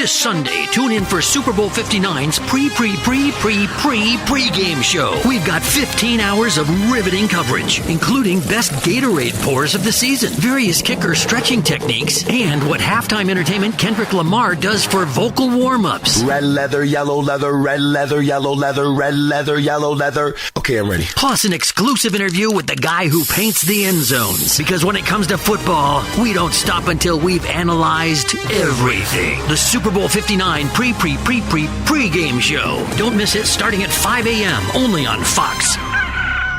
This Sunday, tune in for Super Bowl 59's pregame show. We've got 15 hours of riveting coverage, including best Gatorade pours of the season, various kicker stretching techniques, and what halftime entertainment Kendrick Lamar does for vocal warm-ups. Red leather, yellow leather, red leather, yellow leather, red leather, yellow leather. Okay, I'm ready. Plus an exclusive interview with the guy who paints the end zones. Because when it comes to football, we don't stop until we've analyzed everything. The Super Bowl 59 pregame show. Don't miss it, starting at 5 a.m. only on Fox.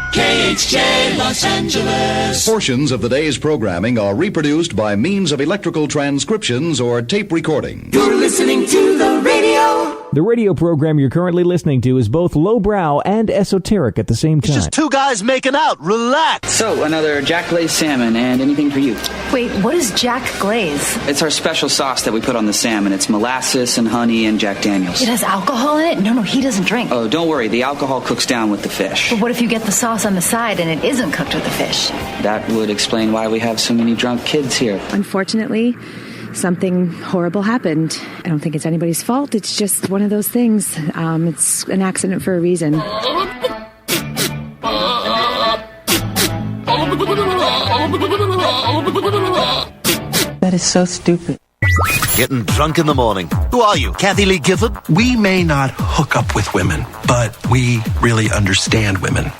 KHJ Los Angeles. Portions of the day's programming are reproduced by means of electrical transcriptions or tape recording. You're listening to the radio. The radio program you're currently listening to is both lowbrow and esoteric at the same time. It's just two guys making out. Relax. So, another Jack Glaze salmon, and anything for you. Wait, what is Jack Glaze? It's our special sauce that we put on the salmon. It's molasses and honey and Jack Daniels. It has alcohol in it? No, he doesn't drink. Oh, don't worry. The alcohol cooks down with the fish. But what if you get the sauce on the side and it isn't cooked with the fish? That would explain why we have so many drunk kids here. Unfortunately, something horrible happened. I don't think it's anybody's fault. It's just one of those things. It's an accident for a reason. That is so stupid. Getting drunk in the morning. Who are you, Kathy Lee Gifford? We may not hook up with women, but we really understand women.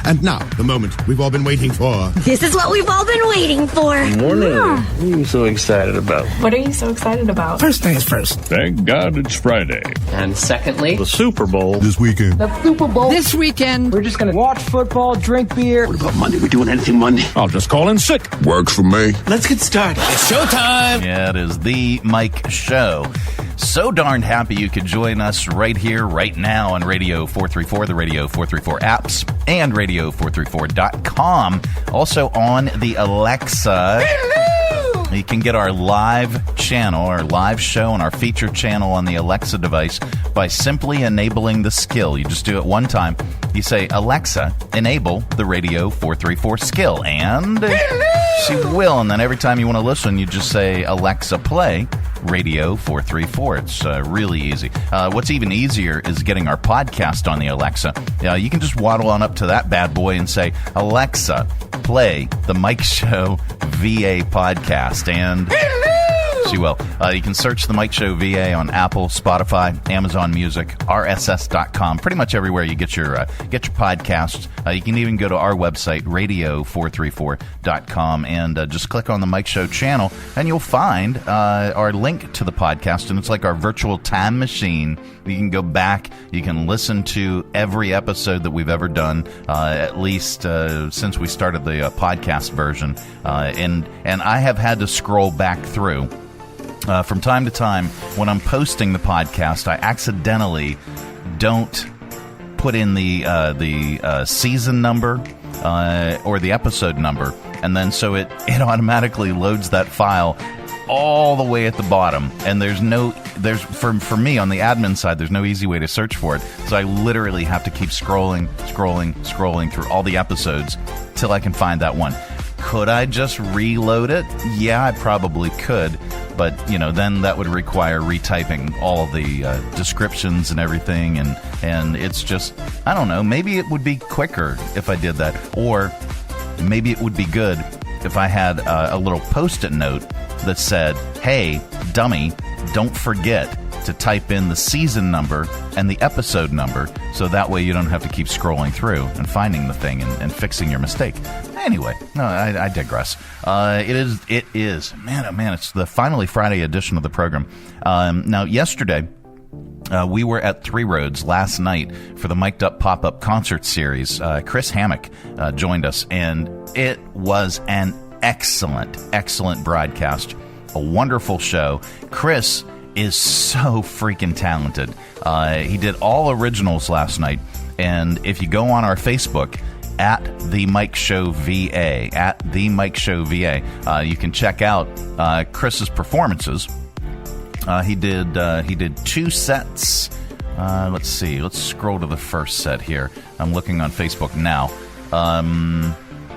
And now, the moment we've all been waiting for. This is what we've all been waiting for. Good morning. Yeah. What are you so excited about? What are you so excited about? First things first. Thank God it's Friday. And secondly, the Super Bowl. This weekend. The Super Bowl. This weekend. We're just going to watch football, drink beer. What about Monday? We doing anything Monday? I'll just call in sick. Works for me. Let's get started. It's showtime. Yeah, it is the Mike Show. So darned happy you could join us right here, right now on Radio 434, the Radio 434 apps, and Radio434.com. Also on the Alexa. Hello! You can get our live channel, our live show, and our featured channel on the Alexa device by simply enabling the skill. You just do it one time. You say, Alexa, enable the Radio 434 skill, and she will. And then every time you want to listen, you just say, Alexa, play Radio 434. It's really easy. What's even easier is getting our podcast on the Alexa. You can just waddle on up to that bad boy and say, Alexa, play the Mike Show VA podcast, and she will. You can search the Mike Show VA on Apple, Spotify, Amazon Music, RSS.com, pretty much everywhere you get your podcasts. You can even go to our website, radio434.com, and just click on the Mike Show channel, and you'll find our link to the podcast, and it's like our virtual time machine. You can go back. You can listen to every episode that we've ever done, at least since we started the podcast version. And I have had to scroll back through. From time to time, when I'm posting the podcast, I accidentally don't put in the season number or the episode number, and then so it automatically loads that file all the way at the bottom, and there's for me on the admin side, there's no easy way to search for it, so I literally have to keep scrolling through all the episodes till I can find that one. Could I just reload it? Yeah, I probably could, but then that would require retyping all the descriptions and everything, and it's just, I don't know, maybe it would be quicker if I did that, or maybe it would be good if I had a little post-it note that said, hey, dummy, don't forget to type in the season number and the episode number, so that way you don't have to keep scrolling through and finding the thing and fixing your mistake. Anyway, no, I digress. It is, man, oh man, it's the finally Friday edition of the program. Now, yesterday, we were at Three Roads last night for the Mic'd Up Pop-Up Concert Series. Chris Hammock joined us, and it was an excellent broadcast. A wonderful show. Chris is so freaking talented. He did all originals last night, and if you go on our Facebook, at The Mike Show VA, you can check out Chris's performances. He did two sets. Let's see. Let's scroll to the first set here. I'm looking on Facebook now.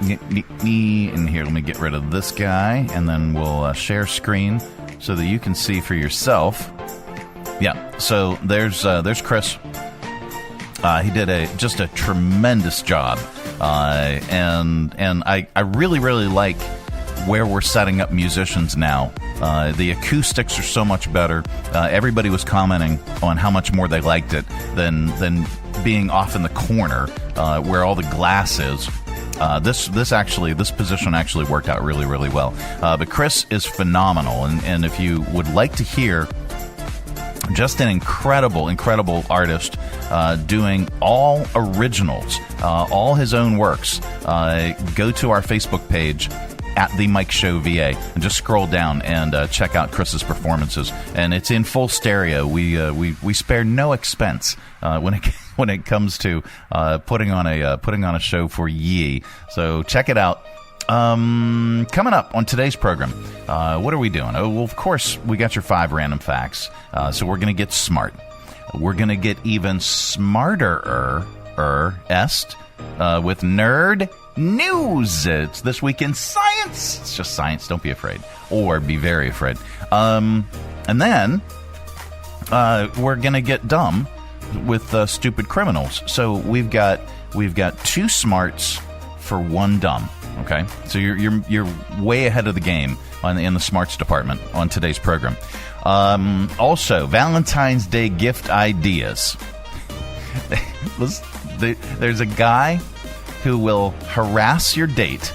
In here, let me get rid of this guy, and then we'll share screen so that you can see for yourself. Yeah. So there's Chris. He did just a tremendous job, and I really like where we're setting up musicians now. The acoustics are so much better. Everybody was commenting on how much more they liked it than being off in the corner where all the glass is. This position actually worked out really well. But Chris is phenomenal, and if you would like to hear just an incredible artist doing all originals, all his own works, go to our Facebook page at The Mike Show VA and just scroll down and check out Chris's performances. And it's in full stereo. We spare no expense when it comes to putting on a show for ye. So check it out. Coming up on today's program, what are we doing? Oh, well, of course, we got your 5 random facts. So we're going to get smart. We're going to get even smarter with Nerd News. It's This Week in Science. It's just science. Don't be afraid. Or be very afraid. And then we're going to get dumb with stupid criminals. So we've got 2 smarts for 1 dumb. Okay, so you're way ahead of the game in the smarts department on today's program. Also, Valentine's Day gift ideas. There's a guy who will harass your date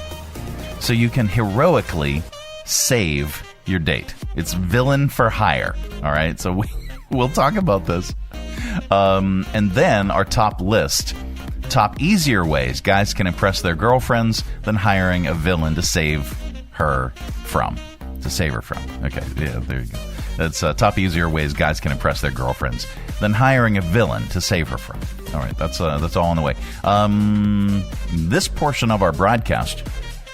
so you can heroically save your date. It's villain for hire. All right, so we'll talk about this. And then our top list. Top easier ways guys can impress their girlfriends than hiring a villain to save her from. Okay, yeah, there you go. That's top easier ways guys can impress their girlfriends than hiring a villain to save her from. All right, that's all on the way. This portion of our broadcast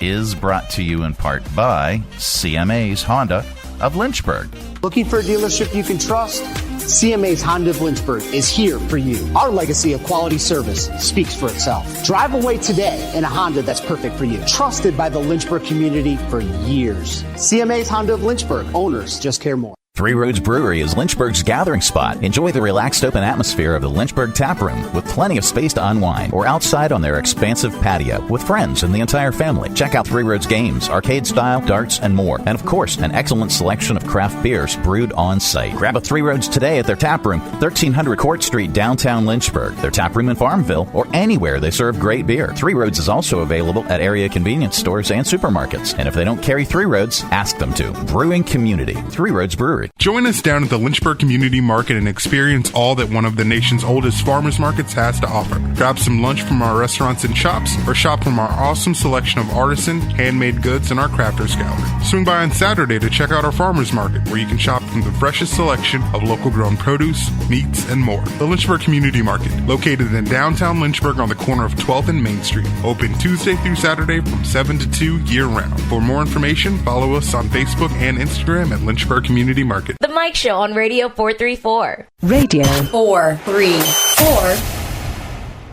is brought to you in part by CMA's Honda of Lynchburg. Looking for a dealership you can trust? CMA's Honda of Lynchburg is here for you. Our legacy of quality service speaks for itself. Drive away today in a Honda that's perfect for you. Trusted by the Lynchburg community for years. CMA's Honda of Lynchburg. Owners just care more. Three Roads Brewery is Lynchburg's gathering spot. Enjoy the relaxed open atmosphere of the Lynchburg Tap Room with plenty of space to unwind or outside on their expansive patio with friends and the entire family. Check out Three Roads games, arcade style, darts, and more. And of course, an excellent selection of craft beers brewed on site. Grab a Three Roads today at their tap room, 1300 Court Street, downtown Lynchburg. Their tap room in Farmville or anywhere they serve great beer. Three Roads is also available at area convenience stores and supermarkets. And if they don't carry Three Roads, ask them to. Brewing community. Three Roads Brewery. Join us down at the Lynchburg Community Market and experience all that one of the nation's oldest farmers markets has to offer. Grab some lunch from our restaurants and shops, or shop from our awesome selection of artisan, handmade goods in our crafters gallery. Swing by on Saturday to check out our farmers market, where you can shop from the freshest selection of local grown produce, meats, and more. The Lynchburg Community Market, located in downtown Lynchburg on the corner of 12th and Main Street. Open Tuesday through Saturday from 7 to 2 year-round. For more information, follow us on Facebook and Instagram at Lynchburg Community Market. The Mike Show on Radio 434. Radio 434.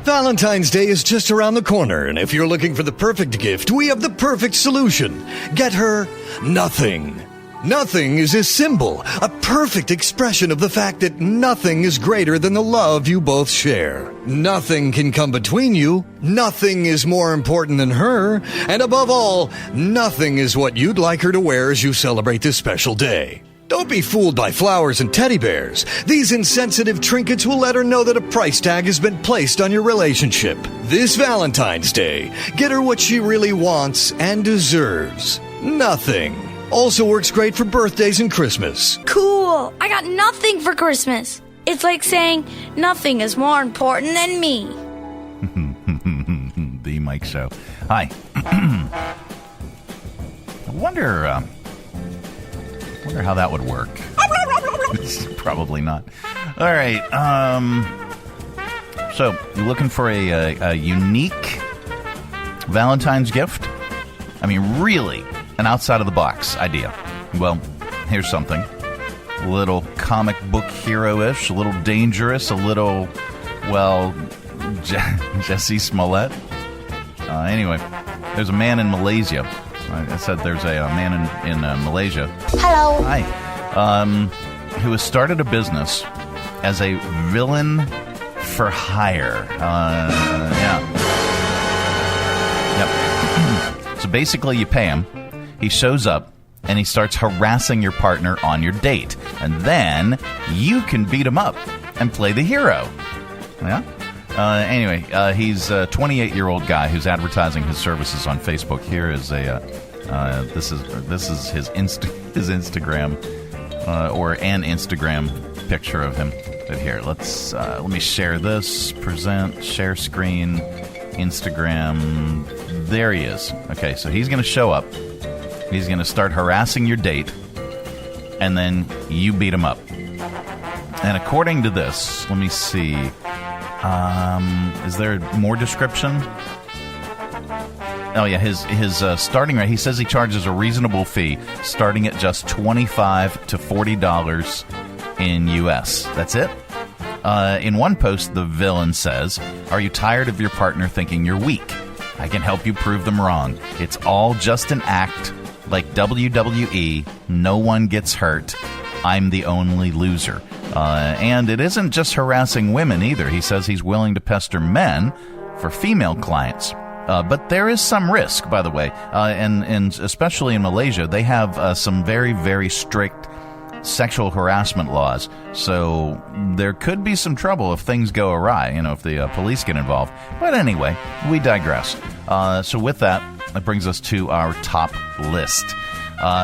Valentine's Day is just around the corner, and if you're looking for the perfect gift, we have the perfect solution. Get her nothing. Nothing is a symbol, a perfect expression of the fact that nothing is greater than the love you both share. Nothing can come between you. Nothing is more important than her. And above all, nothing is what you'd like her to wear as you celebrate this special day. Don't be fooled by flowers and teddy bears. These insensitive trinkets will let her know that a price tag has been placed on your relationship. This Valentine's Day, get her what she really wants and deserves. Nothing. Also works great for birthdays and Christmas. Cool. I got nothing for Christmas. It's like saying nothing is more important than me. The Mike Show. Hi. I wonder how that would work. Probably not. All right. So, you're looking for a unique Valentine's gift? I mean, really, an outside-of-the-box idea. Well, here's something. A little comic book hero-ish, a little dangerous, a little, well, Jesse Smollett. Anyway, there's a man in Malaysia. I said there's a man in Malaysia. Hello. Hi. who has started a business as a villain for hire. Yep. So basically, you pay him. He shows up, and he starts harassing your partner on your date. And then you can beat him up and play the hero. Yeah? Anyway, he's a 28-year-old guy who's advertising his services on Facebook. Here is this is his Instagram or an Instagram picture of him. But here, let me share this. Present, share screen, Instagram. There he is. Okay, so he's going to show up. He's going to start harassing your date, and then you beat him up. And according to this, let me see. Is there more description? Oh, yeah, his starting rate, he says he charges a reasonable fee, starting at just $25 to $40 in U.S. That's it? In one post, the villain says, "Are you tired of your partner thinking you're weak? I can help you prove them wrong. It's all just an act. Like WWE, no one gets hurt. I'm the only loser." And it isn't just harassing women either. He says he's willing to pester men for female clients. But there is some risk, by the way. And especially in Malaysia, they have some very, very strict sexual harassment laws. So there could be some trouble if things go awry, if the police get involved. But anyway, we digress. So with that, that brings us to our top list.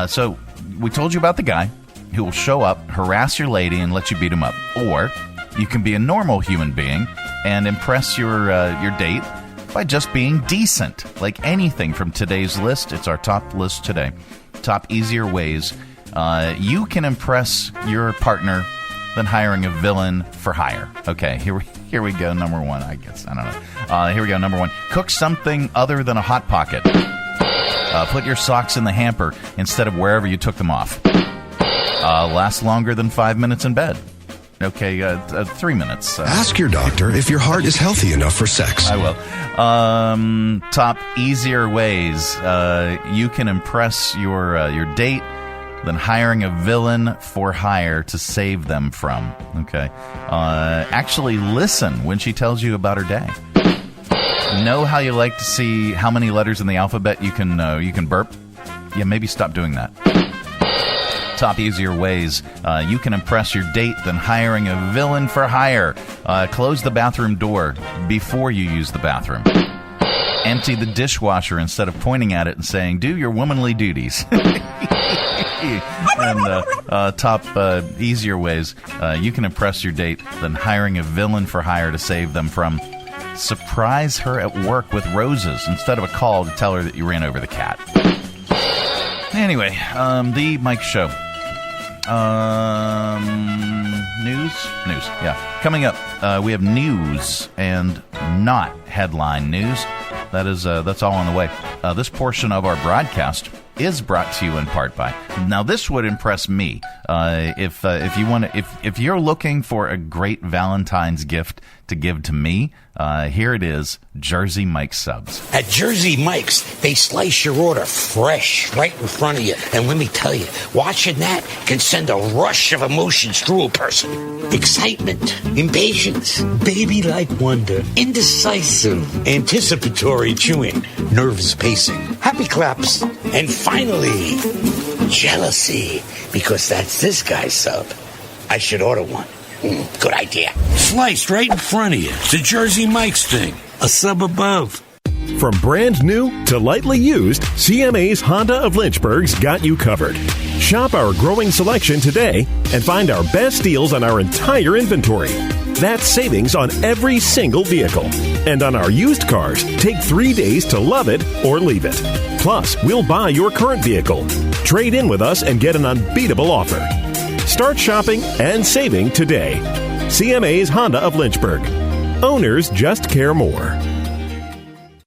So we told you about the guy who will show up, harass your lady, and let you beat him up. Or you can be a normal human being and impress your date by just being decent. Like anything from today's list, it's our top list today. Top easier ways you can impress your partner than hiring a villain for hire. Okay, here we go. Number one, I guess. I don't know. Here we go. Number one. Cook something other than a Hot Pocket. Put your socks in the hamper instead of wherever you took them off. Last longer than 5 minutes in bed. Okay, 3 minutes. Ask your doctor if your heart is healthy enough for sex. I will. Top easier ways you can impress your date than hiring a villain for hire to save them from. Okay. Actually listen when she tells you about her day. Know how you like to see how many letters in the alphabet you can burp? Yeah, maybe stop doing that. Top easier ways you can impress your date than hiring a villain for hire. Close the bathroom door before you use the bathroom. Empty the dishwasher instead of pointing at it and saying, "Do your womanly duties." And top easier ways you can impress your date than hiring a villain for hire to save them from. Surprise her at work with roses instead of a call to tell her that you ran over the cat. Anyway, the Mike Show. News. Yeah, coming up, we have news and not headline news. That's all on the way. This portion of our broadcast is brought to you in part by. Now, this would impress me. If you're looking for a great Valentine's gift to give to me, here it is: Jersey Mike's subs. At Jersey Mike's, they slice your order fresh right in front of you. And let me tell you, watching that can send a rush of emotions through a person. Excitement, impatience, baby-like wonder, indecisive, anticipatory chewing, nervous pacing, happy claps, and finally, jealousy, because that's this guy's sub. I should order one. Good idea. Sliced right in front of you. It's a Jersey Mike's thing. A sub above. From brand new to lightly used, CMA's Honda of Lynchburg's got you covered. Shop our growing selection today and find our best deals on our entire inventory. That's savings on every single vehicle. And on our used cars, take 3 days to love it or leave it. Plus, we'll buy your current vehicle. Trade in with us and get an unbeatable offer. Start shopping and saving today. CMA's Honda of Lynchburg. Owners just care more.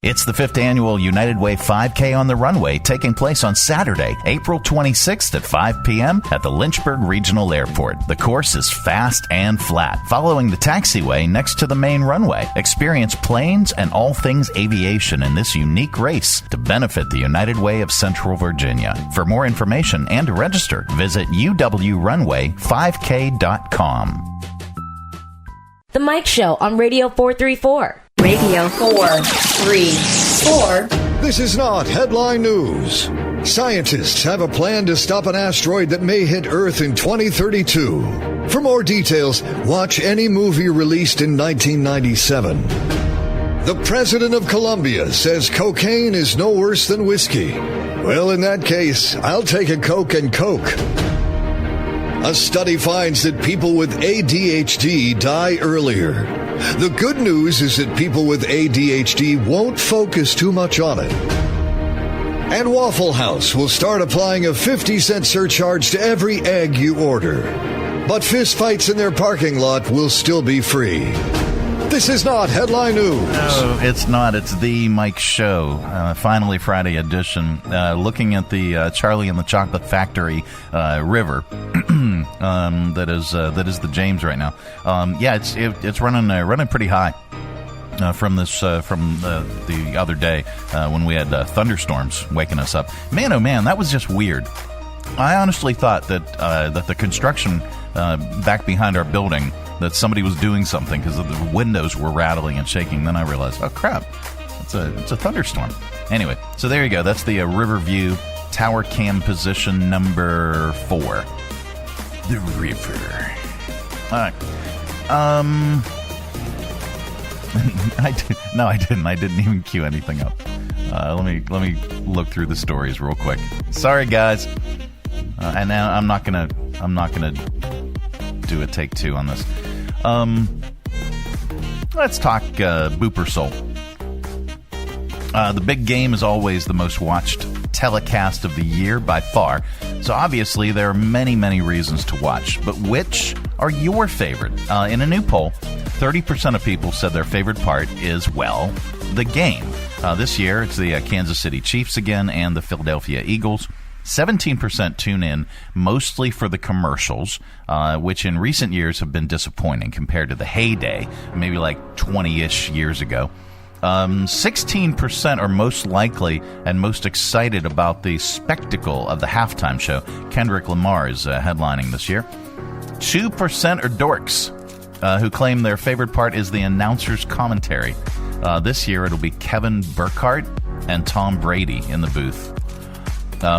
It's the 5th annual United Way 5K on the Runway, taking place on Saturday, April 26th at 5 p.m. at the Lynchburg Regional Airport. The course is fast and flat, following the taxiway next to the main runway. Experience planes and all things aviation in this unique race to benefit the United Way of Central Virginia. For more information and to register, visit uwrunway5k.com. The Mike Show on Radio 434. Radio 434. This is not headline news. Scientists have a plan to stop an asteroid that may hit Earth in 2032. For more details, watch any movie released in 1997. The President of Colombia says cocaine is no worse than whiskey. Well, in that case, I'll take a Coke and Coke. A study finds that people with ADHD die earlier. The good news is that people with ADHD won't focus too much on it. And Waffle House will start applying a 50-cent surcharge to every egg you order. But fistfights in their parking lot will still be free. This is not headline news. No, it's not. It's the Mike Show, finally Friday edition. Looking at the Charlie and the Chocolate Factory river that is the James right now. It's running pretty high from the other day when we had thunderstorms waking us up. Man, oh man, that was just weird. I honestly thought that the construction back behind our building, that somebody was doing something because the windows were rattling and shaking. Then I realized, oh crap, it's a thunderstorm. Anyway, so there you go. That's the Riverview Tower Cam position number 4. The river. All right. I didn't. I didn't even cue anything up. Let me look through the stories real quick. Sorry, guys. And now I'm not gonna do a take 2 on this. Let's talk Booper Soul. The big game is always the most watched telecast of the year by far. So obviously there are many, many reasons to watch. But which are your favorite? In a new poll, 30% of people said their favorite part is, well, the game. This year it's the Kansas City Chiefs again and the Philadelphia Eagles. 17% tune in mostly for the commercials, which in recent years have been disappointing compared to the heyday, maybe like 20-ish years ago. 16% are most likely and most excited about the spectacle of the halftime show. Kendrick Lamar is headlining this year. 2% are dorks who claim their favorite part is the announcer's commentary. This year it'll be Kevin Burkhardt and Tom Brady in the booth,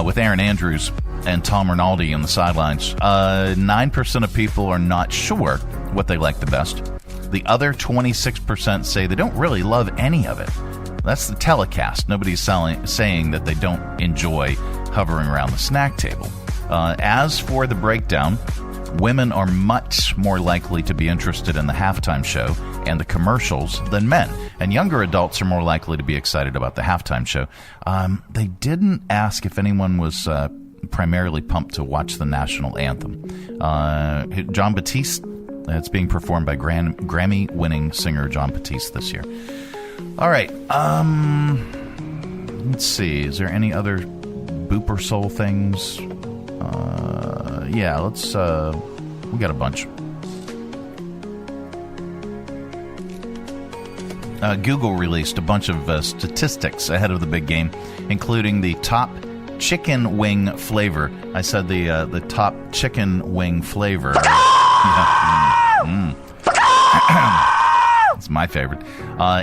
with Aaron Andrews and Tom Rinaldi in the sidelines. 9% of people are not sure what they like the best. The other 26% say they don't really love any of it. That's the telecast. Nobody's saying that they don't enjoy hovering around the snack table. As for the breakdown, women are much more likely to be interested in the halftime show and the commercials than men. And younger adults are more likely to be excited about the halftime show. They didn't ask if anyone was primarily pumped to watch the national anthem. John Batiste, it's being performed by Grammy-winning singer John Batiste this year. All right. Let's see. Is there any other Booper Soul things? Let's... we got a bunch. Google released a bunch of statistics ahead of the big game, including the top chicken wing flavor. I said the top chicken wing flavor. It's my favorite.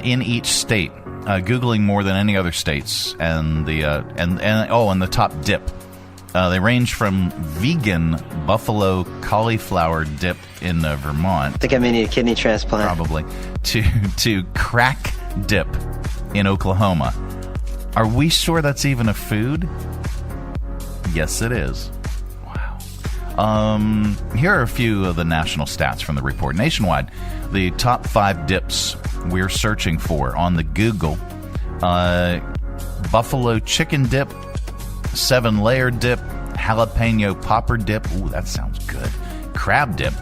In each state, Googling more than any other states, and the top dip. They range from vegan buffalo cauliflower dip in Vermont. I think I may need a kidney transplant. Probably. To crack dip in Oklahoma. Are we sure that's even a food? Yes, it is. Wow. Here are a few of the national stats from the report. Nationwide, the top 5 dips we're searching for on the Google. Buffalo chicken dip, 7-layer dip, jalapeno popper dip. Ooh, that sounds good. Crab dip,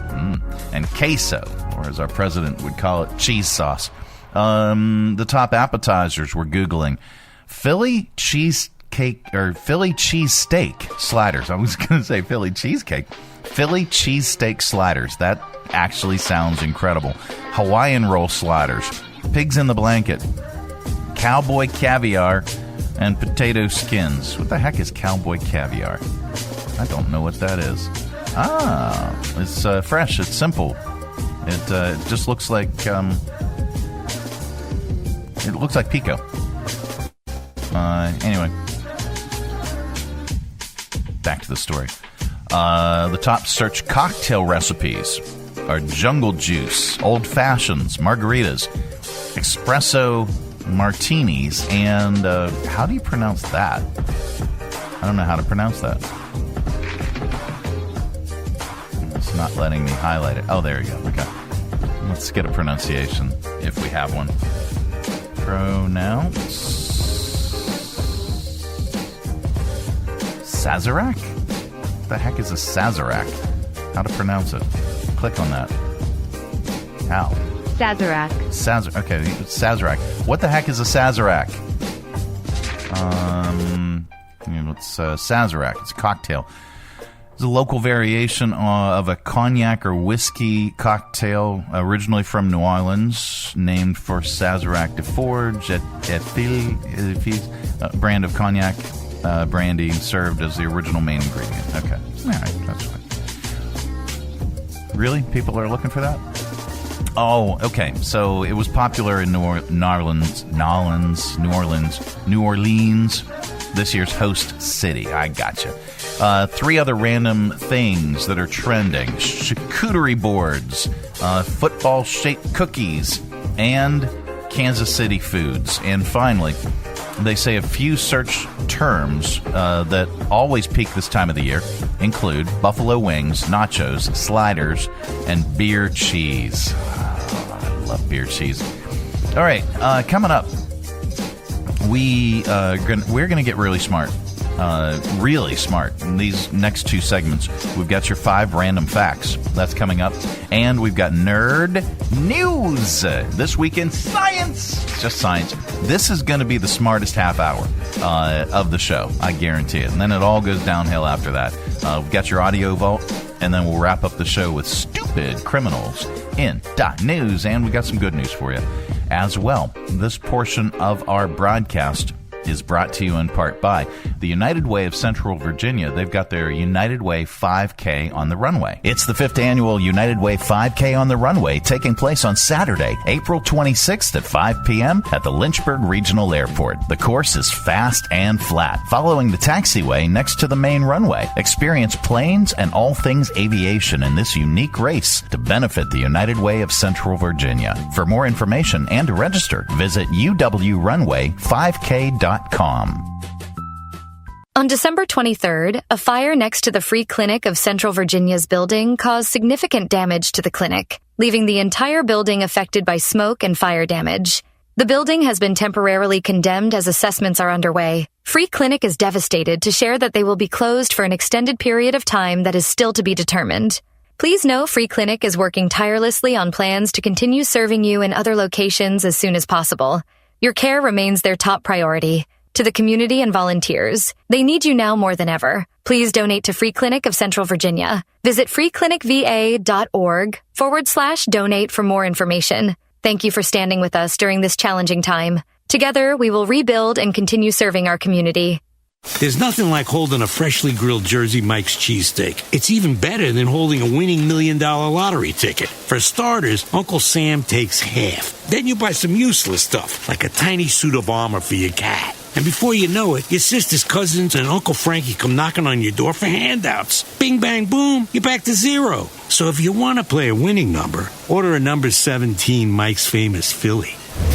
and queso, or as our president would call it, cheese sauce. The top appetizers we're Googling. Philly cheesecake or Philly cheesesteak sliders. I was going to say Philly cheesecake. Philly cheesesteak sliders. That actually sounds incredible. Hawaiian roll sliders. Pigs in the blanket. Cowboy caviar and potato skins. What the heck is cowboy caviar? I don't know what that is. It's fresh. It's simple. It just looks like pico. Anyway, back to the story. The top search cocktail recipes are jungle juice, old fashions, margaritas, espresso martinis, and how do you pronounce that? I don't know how to pronounce that. It's not letting me highlight it. Oh, there you go. Okay. Let's get a pronunciation if we have one. Pronounce Sazerac? What the heck is a Sazerac? How to pronounce it? Click on that. How? Sazerac. Okay, Sazerac. What the heck is a Sazerac? It's Sazerac. It's a cocktail. It's a local variation of a cognac or whiskey cocktail, originally from New Orleans, named for Sazerac de Forge, brand of cognac brandy, served as the original main ingredient. Okay, all right, that's fine. Really? People are looking for that? Oh, okay. So it was popular in New Orleans, this year's host city. I gotcha. 3 other random things that are trending: charcuterie boards, football-shaped cookies, and Kansas City foods. And finally, they say a few search terms that always peak this time of the year include buffalo wings, nachos, sliders, and beer cheese. I love beer cheese. All right, coming up, we're going to get really smart. In these next 2 segments. We've got your 5 random facts. That's coming up. And we've got nerd news. This week in science. It's just science. This is going to be the smartest half hour of the show. I guarantee it. And then it all goes downhill after that. We've got your audio vault. And then we'll wrap up the show with stupid criminals in .news. And we got some good news for you as well. This portion of our broadcast is brought to you in part by the United Way of Central Virginia. They've got their United Way 5K on the runway. It's the 5th annual United Way 5K on the runway, taking place on Saturday, April 26th at 5 p.m. at the Lynchburg Regional Airport. The course is fast and flat, following the taxiway next to the main runway. Experience planes and all things aviation in this unique race to benefit the United Way of Central Virginia. For more information and to register, visit uwrunway5k.com. On December 23rd, a fire next to the Free Clinic of Central Virginia's building caused significant damage to the clinic, leaving the entire building affected by smoke and fire damage. The building has been temporarily condemned as assessments are underway. Free Clinic is devastated to share that they will be closed for an extended period of time that is still to be determined. Please know Free Clinic is working tirelessly on plans to continue serving you in other locations as soon as possible. Your care remains their top priority. To the community and volunteers, they need you now more than ever. Please donate to Free Clinic of Central Virginia. Visit freeclinicva.org/donate for more information. Thank you for standing with us during this challenging time. Together, we will rebuild and continue serving our community. There's nothing like holding a freshly grilled Jersey Mike's cheesesteak. It's even better than holding a winning $1 million lottery ticket. For starters, Uncle Sam takes half. Then you buy some useless stuff, like a tiny suit of armor for your cat. And before you know it, your sister's cousins and Uncle Frankie come knocking on your door for handouts. Bing, bang, boom, you're back to zero. So if you want to play a winning number, order a number 17 Mike's Famous Philly.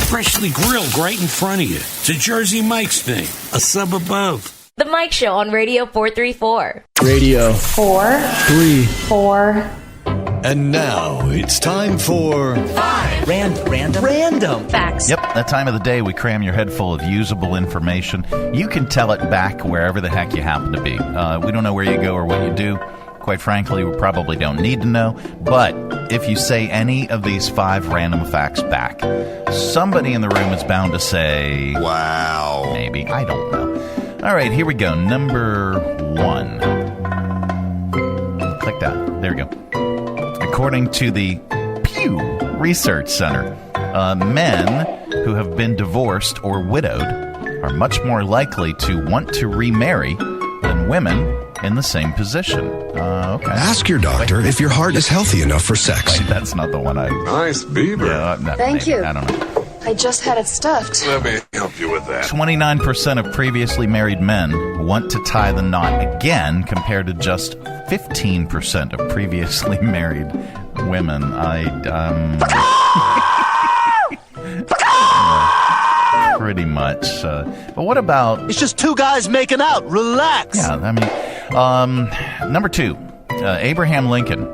Freshly grilled right in front of you. It's a Jersey Mike's thing, a sub above. The Mike Show on Radio 434. Radio 4 3 4. And now it's time for 5 random facts. Yep, that time of the day we cram your head full of usable information. You can tell it back wherever the heck you happen to be. We don't know where you go or what you do. quite frankly, we probably don't need to know. But if you say any of these 5 random facts back, somebody in the room is bound to say, wow. Maybe. I don't know. All right, here we go. Number 1. Click that. There we go. According to the Pew Research Center, men who have been divorced or widowed are much more likely to want to remarry than women in the same position. Okay. Ask your doctor if your heart is healthy enough for sex. Wait, that's not the one I... Nice beaver. Yeah, Thank you. I don't know. I just had it stuffed. Let me help you with that. 29% of previously married men want to tie the knot again, compared to just 15% of previously married women. Pretty much. But what about... It's just 2 guys making out. Relax. Yeah, I mean... number 2. Abraham Lincoln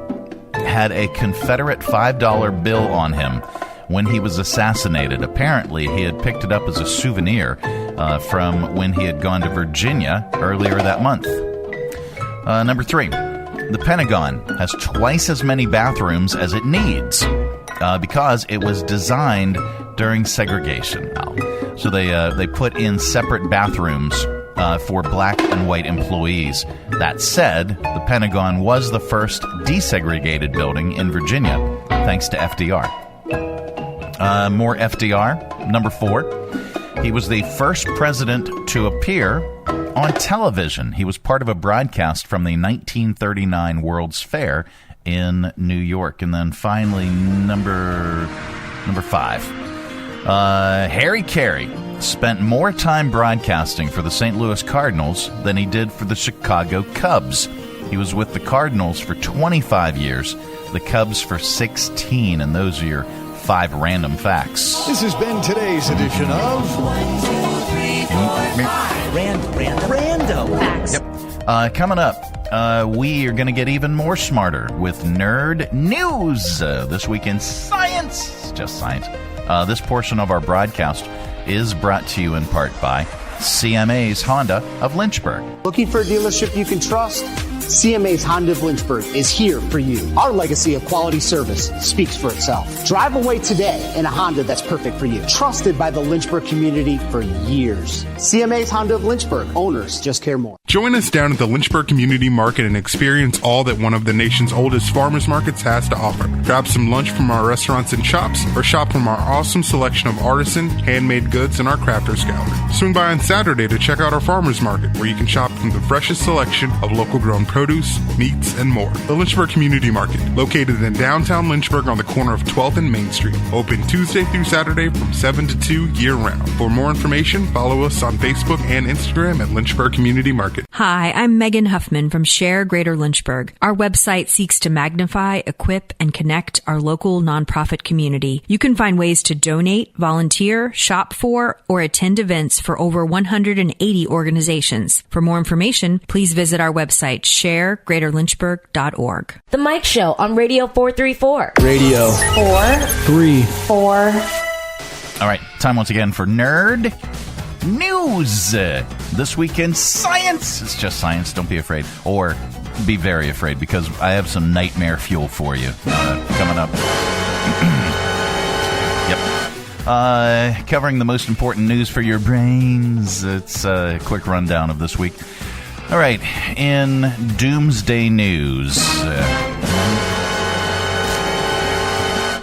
had a Confederate $5 bill on him when he was assassinated. Apparently, he had picked it up as a souvenir from when he had gone to Virginia earlier that month. Number 3. The Pentagon has twice as many bathrooms as it needs because it was designed during segregation. So they put in separate bathrooms for black and white employees. That said, the Pentagon was the first desegregated building in Virginia, thanks to FDR. More FDR. Number 4. He was the first president to appear on television. He was part of a broadcast from the 1939 World's Fair in New York. And then finally, number 5. Harry Carey spent more time broadcasting for the St. Louis Cardinals than he did for the Chicago Cubs. He was with the Cardinals for 25 years, the Cubs for 16, and those are your 5 random facts. This has been today's edition of Random facts. Yep. Coming up, we are going to get even more smarter with Nerd News. This week in science, just science. This portion of our broadcast is brought to you in part by CMA's Honda of Lynchburg. Looking for a dealership you can trust? CMA's Honda of Lynchburg is here for you. Our legacy of quality service speaks for itself. Drive away today in a Honda that's perfect for you. Trusted by the Lynchburg community for years. CMA's Honda of Lynchburg. Owners just care more. Join us down at the Lynchburg Community Market and experience all that one of the nation's oldest farmers markets has to offer. Grab some lunch from our restaurants and shops, or shop from our awesome selection of artisan, handmade goods in our crafters gallery. Swing by on Saturday to check out our farmers market, where you can shop from the freshest selection of local grown produce, meats, and more. The Lynchburg Community Market, located in downtown Lynchburg on the corner of 12th and Main Street. Open Tuesday through Saturday from 7 to 2 year-round. For more information, follow us on Facebook and Instagram at Lynchburg Community Market. Hi, I'm Megan Huffman from Share Greater Lynchburg. Our website seeks to magnify, equip, and connect our local nonprofit community. You can find ways to donate, volunteer, shop for, or attend events for over 180 organizations. For more information, please visit our website, sharegreaterlynchburg.org. The Mike Show on Radio 434. Radio 434. All right, time once again for Nerd News. This week in science. It's just science. Don't be afraid. Or be very afraid, because I have some nightmare fuel for you coming up. Yep. Covering the most important news for your brains. It's a quick rundown of this week. All right, in Doomsday News,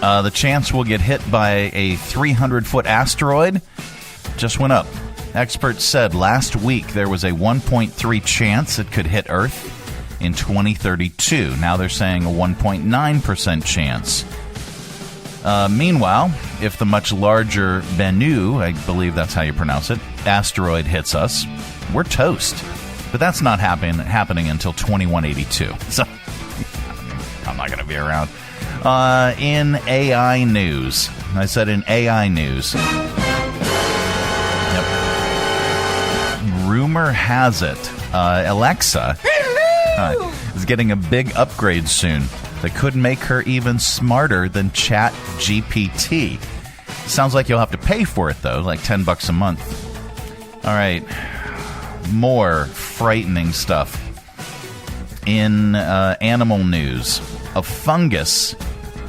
the chance we'll get hit by a 300-foot asteroid just went up. Experts said last week there was a 1.3 chance it could hit Earth in 2032. Now they're saying a 1.9% chance. Meanwhile, if the much larger Bennu, I believe that's how you pronounce it, asteroid hits us, we're toast. But that's not happening until 2182. So I'm not going to be around. In AI news. I said in AI news. Yep. Rumor has it, Alexa is getting a big upgrade soon that could make her even smarter than ChatGPT. Sounds like you'll have to pay for it, though, like $10 a month. All right. More frightening stuff. In animal news, a fungus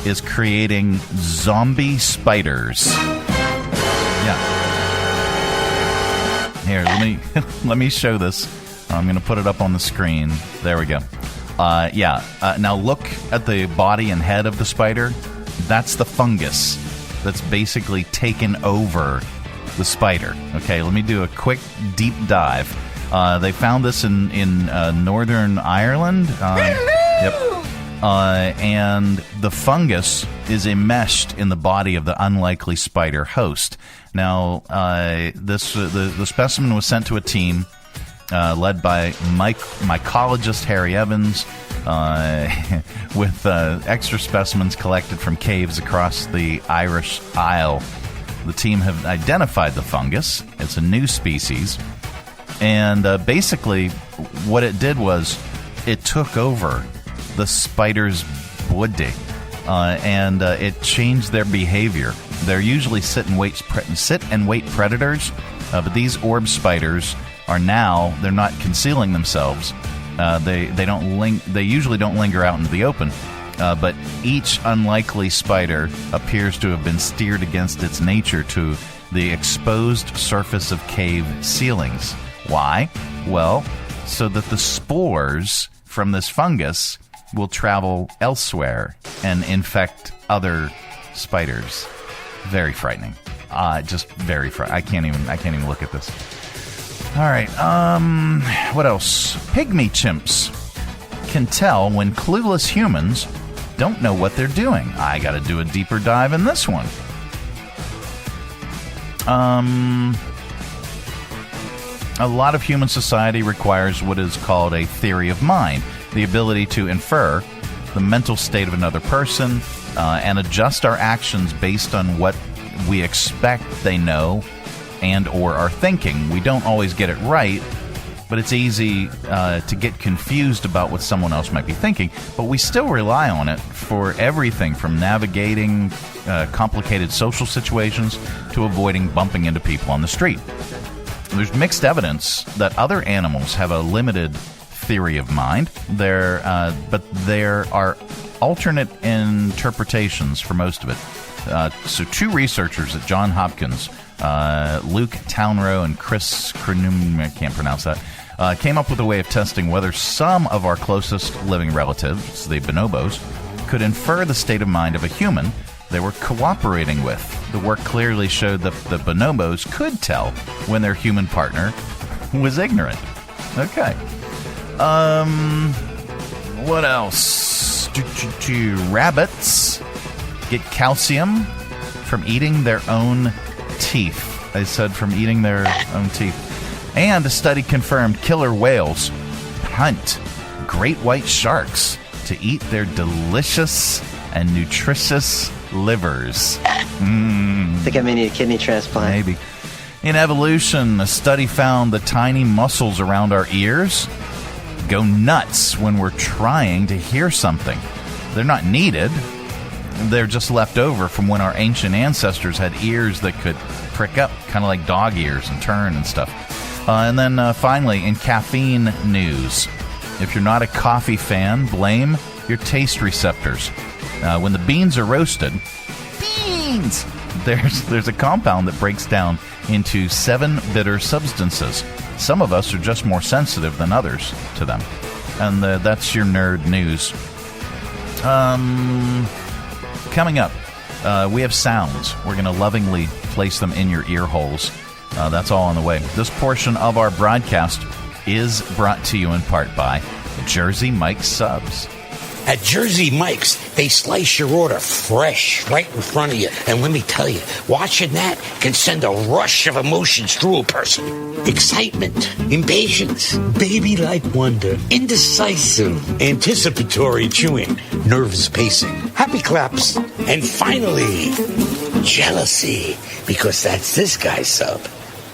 is creating zombie spiders. Yeah. Here, let me show this. I'm going to put it up on the screen. There we go. Now look at the body and head of the spider. That's the fungus that's basically taken over the spider. Okay, let me do a quick deep dive. They found this in Northern Ireland. And the fungus is enmeshed in the body of the unlikely spider host. Now, the specimen was sent to a team led by mycologist Harry Evans, with extra specimens collected from caves across the Irish Isle. The team have identified the fungus. It's a new species. And basically, what it did was it took over the spider's body, and it changed their behavior. They're usually sit and wait predators, but these orb spiders are now, they're not concealing themselves. They usually don't linger out into the open, but each unlikely spider appears to have been steered against its nature to the exposed surface of cave ceilings. Why? Well, so that the spores from this fungus will travel elsewhere and infect other spiders. Very frightening. Just very frightening. I can't even look at this. All right. What else? Pygmy chimps can tell when clueless humans don't know what they're doing. I got to do a deeper dive in this one. A lot of human society requires what is called a theory of mind, the ability to infer the mental state of another person and adjust our actions based on what we expect they know and or are thinking. We don't always get it right, but it's easy to get confused about what someone else might be thinking, but we still rely on it for everything from navigating complicated social situations to avoiding bumping into people on the street. There's mixed evidence that other animals have a limited theory of mind, but there are alternate interpretations for most of it. So two researchers at Johns Hopkins, Luke Townrow and Chris Cronum, I can't pronounce that, came up with a way of testing whether some of our closest living relatives, the bonobos, could infer the state of mind of a human they were cooperating with. The work clearly showed that the bonobos could tell when their human partner was ignorant. Okay. What else? Rabbits get calcium from eating their own teeth. I said from eating their own teeth. And a study confirmed killer whales hunt great white sharks to eat their delicious and nutritious livers. I think I may need a kidney transplant. Maybe. In evolution, a study found the tiny muscles around our ears go nuts when we're trying to hear something. They're not needed. They're just left over from when our ancient ancestors had ears that could prick up, kind of like dog ears, and turn and stuff. And then finally, in caffeine news, if you're not a coffee fan, blame your taste receptors. When the beans are roasted, there's a compound that breaks down into 7 bitter substances. Some of us are just more sensitive than others to them. And that's your nerd news. Coming up, we have sounds. We're going to lovingly place them in your ear holes. That's all on the way. This portion of our broadcast is brought to you in part by Jersey Mike's Subs. At Jersey Mike's, they slice your order fresh right in front of you. And let me tell you, watching that can send a rush of emotions through a person. Excitement, impatience, baby-like wonder, indecisive, anticipatory chewing, nervous pacing, happy claps, and finally, jealousy, because that's this guy's sub.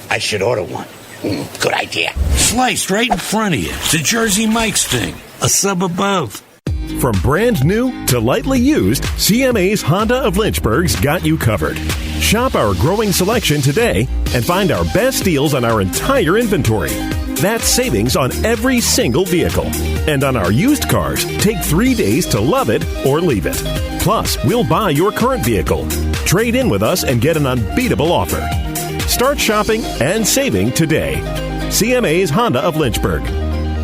I should order one. Good idea. Sliced right in front of you. It's the Jersey Mike's thing. A sub above. From brand new to lightly used, CMA's Honda of Lynchburg's got you covered. Shop our growing selection today and find our best deals on our entire inventory. That's savings on every single vehicle. And on our used cars, take 3 days to love it or leave it. Plus, we'll buy your current vehicle. Trade in with us and get an unbeatable offer. Start shopping and saving today. CMA's Honda of Lynchburg.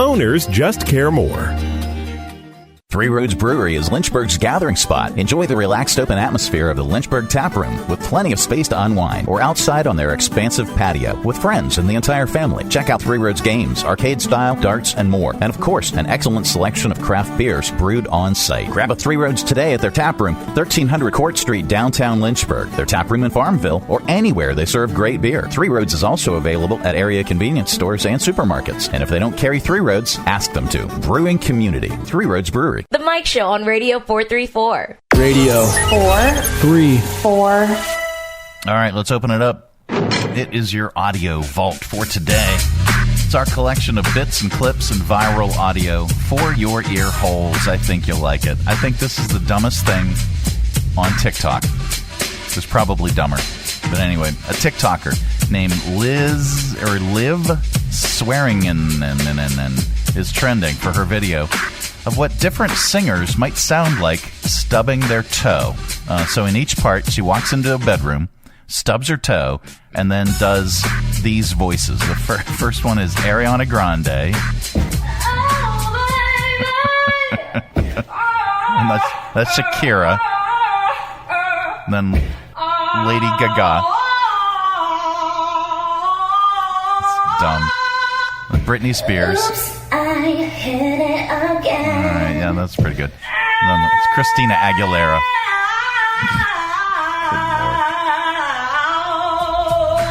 Owners just care more. Three Roads Brewery is Lynchburg's gathering spot. Enjoy the relaxed open atmosphere of the Lynchburg Tap Room with plenty of space to unwind or outside on their expansive patio with friends and the entire family. Check out Three Roads games, arcade style, darts, and more. And of course, an excellent selection of craft beers brewed on site. Grab a Three Roads today at their tap room, 1300 Court Street, downtown Lynchburg, their tap room in Farmville, or anywhere they serve great beer. Three Roads is also available at area convenience stores and supermarkets. And if they don't carry Three Roads, ask them to. Brewing community, Three Roads Brewery. The Mike Show on Radio 434. Radio 434. All right, let's open it up. It is your audio vault for today. It's our collection of bits and clips and viral audio for your ear holes. I think you'll like it. I think this is the dumbest thing on TikTok. It's probably dumber. But anyway, a TikToker named Liv Swearingen is trending for her video of what different singers might sound like stubbing their toe. So in each part, she walks into a bedroom, stubs her toe, and then does these voices. The first one is Ariana Grande. And that's Shakira. Then Lady Gaga. It's dumb. Britney Spears. I hit it again. All right, yeah, that's pretty good. Then it's Christina Aguilera.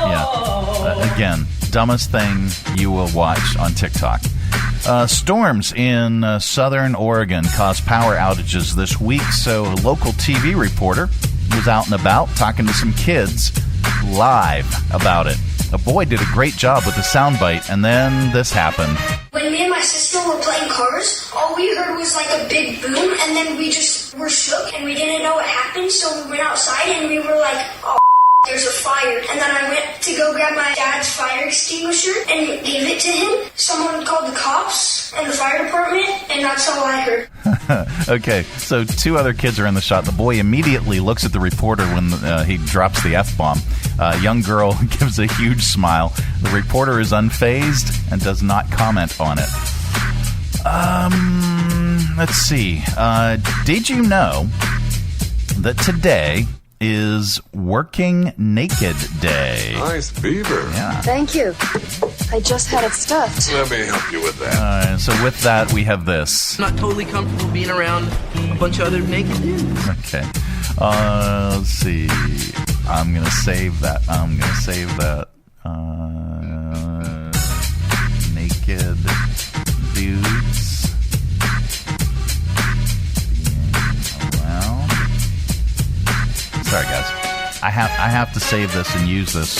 Yeah, again, dumbest thing you will watch on TikTok. Storms in southern Oregon caused power outages this week, so a local TV reporter was out and about talking to some kids live about it. A boy did a great job with the soundbite, and then this happened. When me and my sister were playing cars, all we heard was like a big boom, and then we just were shook, and we didn't know what happened, so we went outside, and we were like, oh, there's a fire. And then I went to go grab my dad's fire extinguisher and gave it to him. Someone called the cops and the fire department, and that's all I heard. Okay, so two other kids are in the shot. The boy immediately looks at the reporter when he drops the F-bomb. Young girl gives a huge smile. The reporter is unfazed and does not comment on it. Let's see. Did you know that today is Working Naked Day? Nice beaver. Yeah. Thank you. I just had it stuffed. Let me help you with that. So with that, we have this. Not totally comfortable being around a bunch of other naked dudes. Okay. Let's see. I'm going to save that. Naked dudes being around. Sorry, guys. I have to save this and use this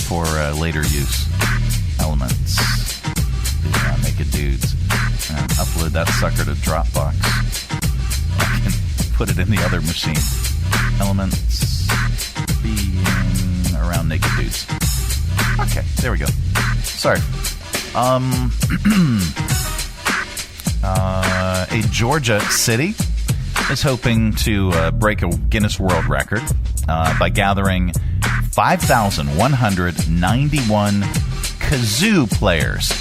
for later use. Elements. Naked dudes. And upload that sucker to Dropbox. I can put it in the other machine. Elements being around naked dudes. Okay, there we go. Sorry. A Georgia city is hoping to break a Guinness World Record by gathering 5,191 kazoo players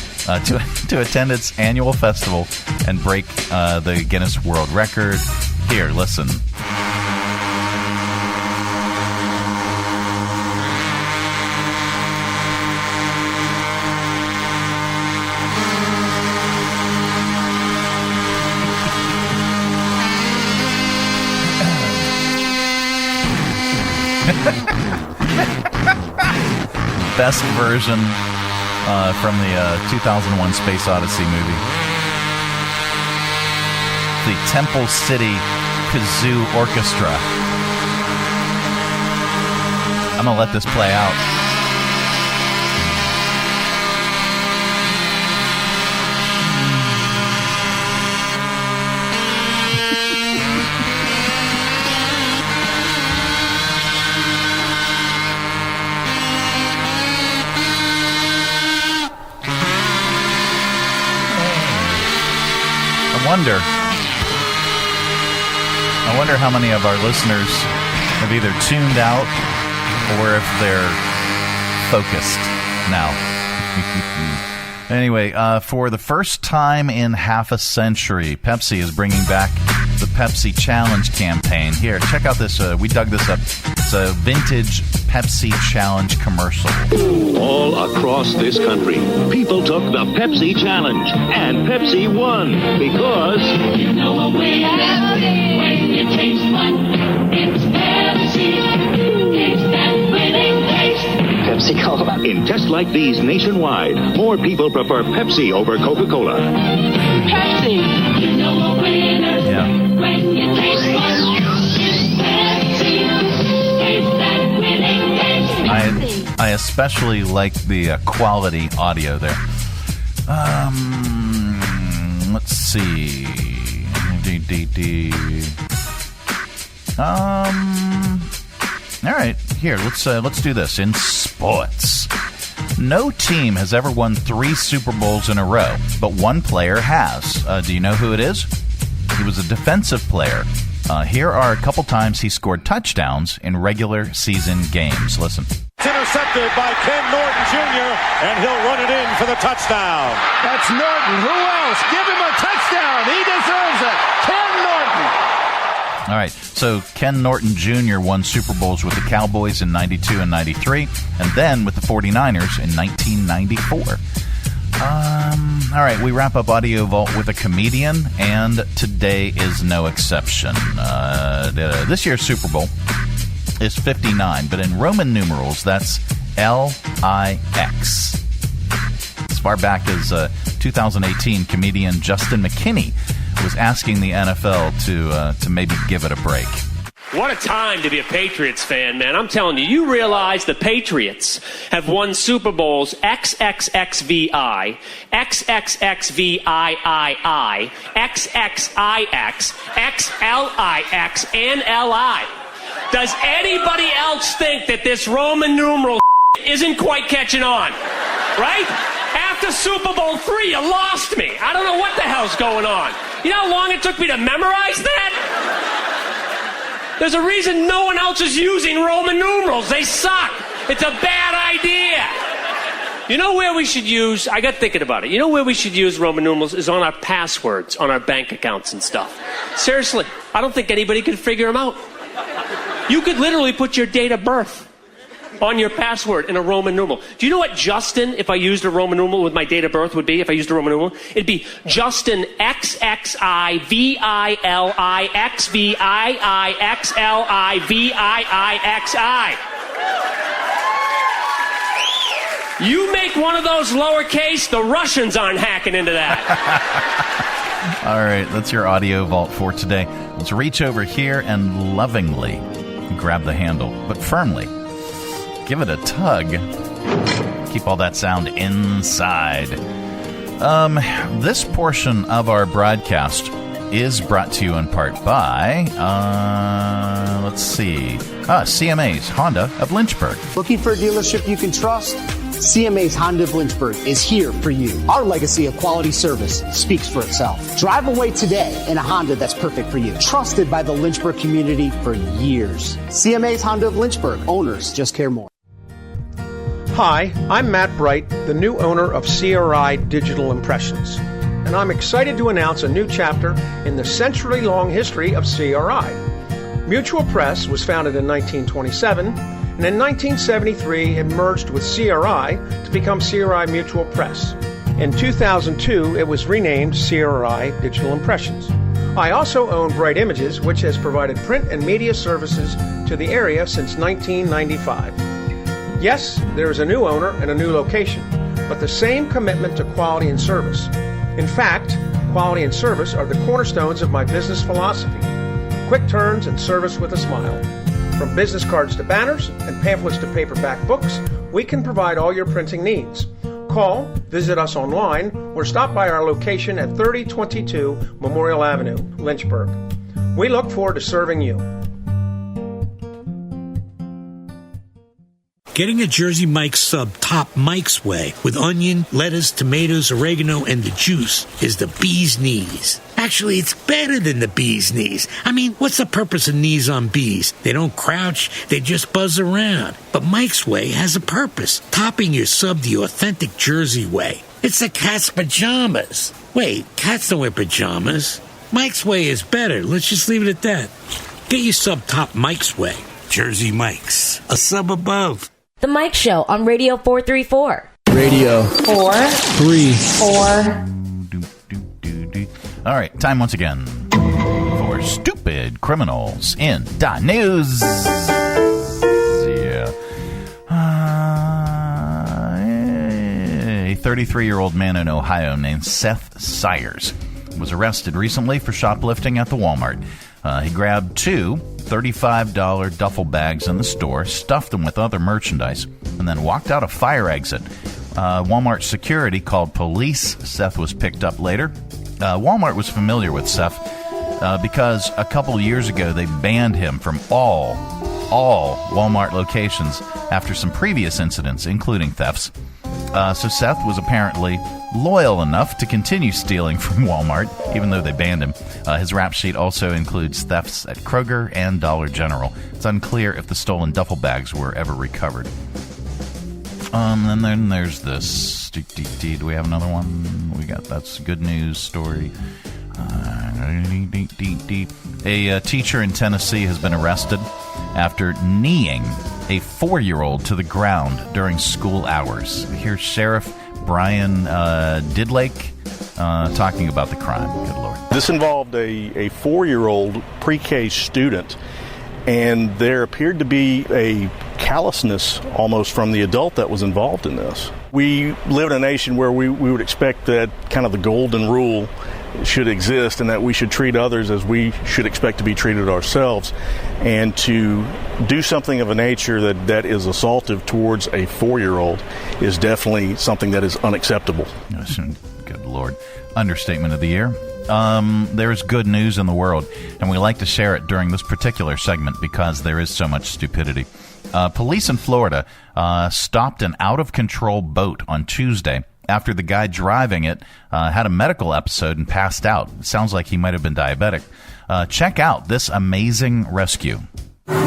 to attend its annual festival and break the Guinness World Record. Here, listen. Best version from the 2001 Space Odyssey movie. The Temple City Kazoo Orchestra. I'm going to let this play out. wonder how many of our listeners have either tuned out or if they're focused now. Anyway, for the first time in half a century, Pepsi is bringing back the Pepsi Challenge campaign. Here, check out this. We dug this up. It's a vintage Pepsi Challenge commercial. All across this country, people took the Pepsi Challenge, and Pepsi won because you know a winner when you taste one. It's Pepsi. It's that winning taste. Pepsi Cola. In tests like these nationwide, more people prefer Pepsi over Coca-Cola. Pepsi. You know a winner when you taste one. It's Pepsi. It's that winning taste. I especially like the quality audio there. Let's see. All right, here, let's do this. In sports, no team has ever won 3 Super Bowls in a row, but one player has. Do you know who it is? He was a defensive player. Here are a couple times he scored touchdowns in regular season games. Listen. It's intercepted by Ken Norton Jr., and he'll run it in for the touchdown. That's Norton. Who else? Give him a touchdown. He deserves it. Ken Norton. All right, so Ken Norton Jr. won Super Bowls with the Cowboys in 92 and 93, and then with the 49ers in 1994. All right, we wrap up Audio Vault with a comedian, and today is no exception. This year's Super Bowl is 59, but in Roman numerals, that's LIX. As far back as 2018, comedian Justin McKinney was asking the NFL to maybe give it a break. What a time to be a Patriots fan, man. I'm telling you, you realize the Patriots have won Super Bowls XXXVI, XXXVIII, XXIX, XLIX, and LI. Does anybody else think that this Roman numeral isn't quite catching on? Right? After Super Bowl III, you lost me. I don't know what the hell's going on. You know how long it took me to memorize that? There's a reason no one else is using Roman numerals. They suck. It's a bad idea. You know where we should use, I got thinking about it. You know where we should use Roman numerals is on our passwords, on our bank accounts and stuff. Seriously, I don't think anybody could figure them out. You could literally put your date of birth on your password in a Roman numeral. Do you know what Justin, if I used a Roman numeral with my date of birth, would be if I used a Roman numeral? It'd be Justin XXIVILIXVIIXLIVIIXI. You make one of those lowercase, the Russians aren't hacking into that. All right, that's your Audio Vault for today. Let's reach over here and lovingly grab the handle, but firmly give it a tug. Keep all that sound inside. This portion of our broadcast is brought to you in part by, CMA's Honda of Lynchburg. Looking for a dealership you can trust? CMA's Honda of Lynchburg is here for you. Our legacy of quality service speaks for itself. Drive away today in a Honda that's perfect for you. Trusted by the Lynchburg community for years. CMA's Honda of Lynchburg. Owners just care more. Hi, I'm Matt Bright, the new owner of CRI Digital Impressions. And I'm excited to announce a new chapter in the century-long history of CRI. Mutual Press was founded in 1927, and in 1973 it merged with CRI to become CRI Mutual Press. In 2002 it was renamed CRI Digital Impressions. I also own Bright Images, which has provided print and media services to the area since 1995. Yes, there is a new owner and a new location, but the same commitment to quality and service. In fact, quality and service are the cornerstones of my business philosophy. Quick turns and service with a smile. From business cards to banners and pamphlets to paperback books, we can provide all your printing needs. Call, visit us online, or stop by our location at 3022 Memorial Avenue, Lynchburg. We look forward to serving you. Getting a Jersey Mike's sub top Mike's way with onion, lettuce, tomatoes, oregano, and the juice is the bee's knees. Actually, it's better than the bee's knees. I mean, what's the purpose of knees on bees? They don't crouch, they just buzz around. But Mike's Way has a purpose, topping your sub the authentic Jersey way. It's the cat's pajamas. Wait, cats don't wear pajamas. Mike's Way is better. Let's just leave it at that. Get your sub top Mike's Way. Jersey Mike's, a sub above. The Mike Show on Radio 434. Radio 434. All right, time once again for Stupid Criminals in the News. Yeah. A 33-year-old man in Ohio named Seth Sayers was arrested recently for shoplifting at the Walmart. He grabbed two $35 duffel bags in the store, stuffed them with other merchandise, and then walked out a fire exit. Walmart security called police. Seth was picked up later. Walmart was familiar with Seth because a couple years ago they banned him from all Walmart locations after some previous incidents, including thefts. So Seth was apparently loyal enough to continue stealing from Walmart, even though they banned him. His rap sheet also includes thefts at Kroger and Dollar General. It's unclear if the stolen duffel bags were ever recovered. And then there's this. Do we have another one? That's a good news story. A teacher in Tennessee has been arrested after kneeing a 4-year-old to the ground during school hours. Here's Sheriff Brian Didlake talking about the crime. Good Lord. This involved a 4-year-old pre-K student, and there appeared to be a callousness almost from the adult that was involved in this. We live in a nation where we would expect that kind of the golden rule should exist, and that we should treat others as we should expect to be treated ourselves. And to do something of a nature that is assaultive towards a 4-year-old is definitely something that is unacceptable. Good Lord. Understatement of the year. There's good news in the world, and we like to share it during this particular segment because there is so much stupidity. Police in Florida stopped an out-of-control boat on Tuesday after the guy driving it had a medical episode and passed out. It sounds like he might have been diabetic. Check out this amazing rescue. Let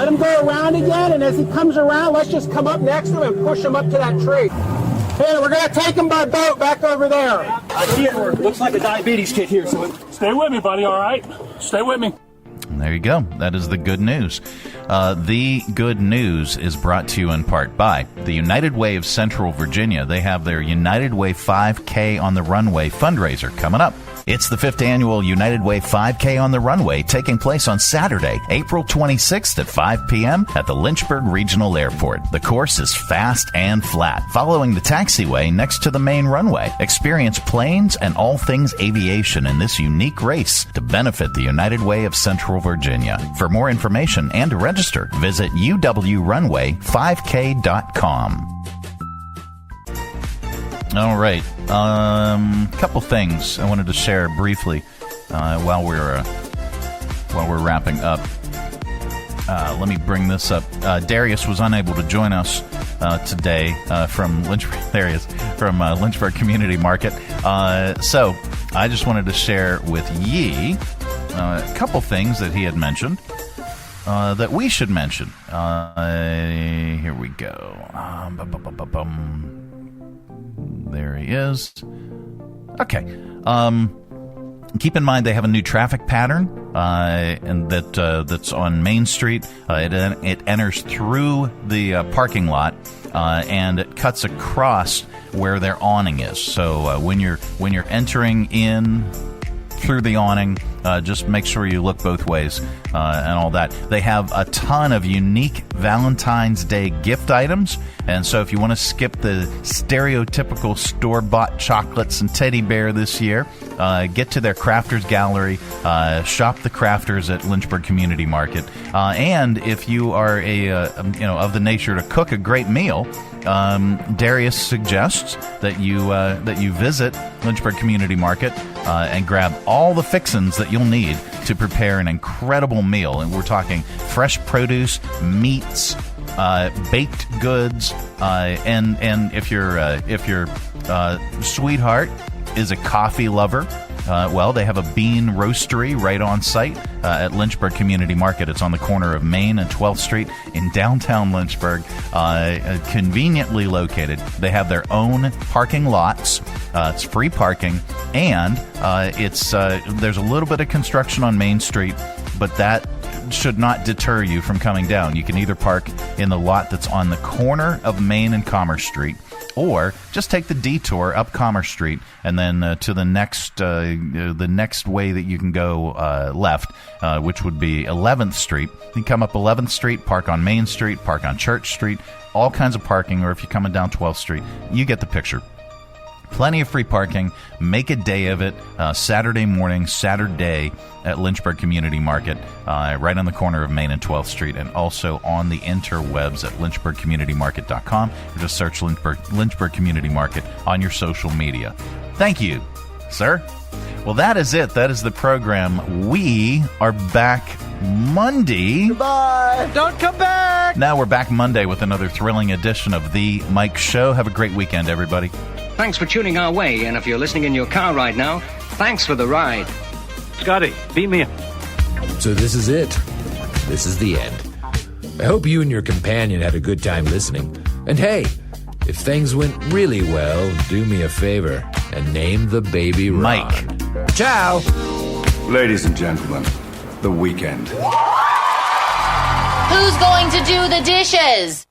him go around again, and as he comes around, let's just come up next to him and push him up to that tree. Hey, we're going to take him by boat back over there. I see it. Looks like a diabetes kit here. So stay with me, buddy, all right? Stay with me. There you go. That is the good news. The good news is brought to you in part by the United Way of Central Virginia. They have their United Way 5K on the Runway fundraiser coming up. It's the 5th annual United Way 5K on the Runway taking place on Saturday, April 26th at 5 p.m. at the Lynchburg Regional Airport. The course is fast and flat, following the taxiway next to the main runway. Experience planes and all things aviation in this unique race to benefit the United Way of Central Virginia. For more information and to register, visit uwrunway5k.com. All right. Couple things I wanted to share briefly while we're wrapping up. Let me bring this up. Darius was unable to join us today from Lynchburg. There he is, from Lynchburg Community Market. So I just wanted to share with ye a couple things that he had mentioned that we should mention. Here we go. There he is. Okay. Keep in mind they have a new traffic pattern, and that's on Main Street. It enters through the parking lot, and it cuts across where their awning is. So when you're entering in through the awning, just make sure you look both ways and all that. They have a ton of unique Valentine's Day gift items, and so if you want to skip the stereotypical store-bought chocolates and teddy bear this year, get to their Crafters Gallery, shop the crafters at Lynchburg Community Market, and if you are of the nature to cook a great meal, Darius suggests that you visit Lynchburg Community Market and grab all the fixins that you'll need to prepare an incredible meal. And we're talking fresh produce, meats, baked goods, and if your sweetheart is a coffee lover, well, they have a bean roastery right on site at Lynchburg Community Market. It's on the corner of Main and 12th Street in downtown Lynchburg, conveniently located. They have their own parking lots. It's free parking, and there's a little bit of construction on Main Street, but that should not deter you from coming down. You can either park in the lot that's on the corner of Main and Commerce Street, or just take the detour up Commerce Street and then to the next way that you can go left, which would be 11th Street. You can come up 11th Street, park on Main Street, park on Church Street, all kinds of parking, or if you're coming down 12th Street, you get the picture. Plenty of free parking. Make a day of it. Saturday morning, Saturday at Lynchburg Community Market, right on the corner of Main and 12th Street, and also on the interwebs at lynchburgcommunitymarket.com, or just search Lynchburg Community Market on your social media. Thank you, sir. Well, that is it. That is the program. We are back Monday. Goodbye. Don't come back. Now we're back Monday with another thrilling edition of The Mike Show. Have a great weekend, everybody. Thanks for tuning our way, and if you're listening in your car right now, thanks for the ride. Scotty, beat me up. So this is it. This is the end. I hope you and your companion had a good time listening. And hey, if things went really well, do me a favor and name the baby Ron. Mike. Ciao. Ladies and gentlemen, the weekend. Who's going to do the dishes?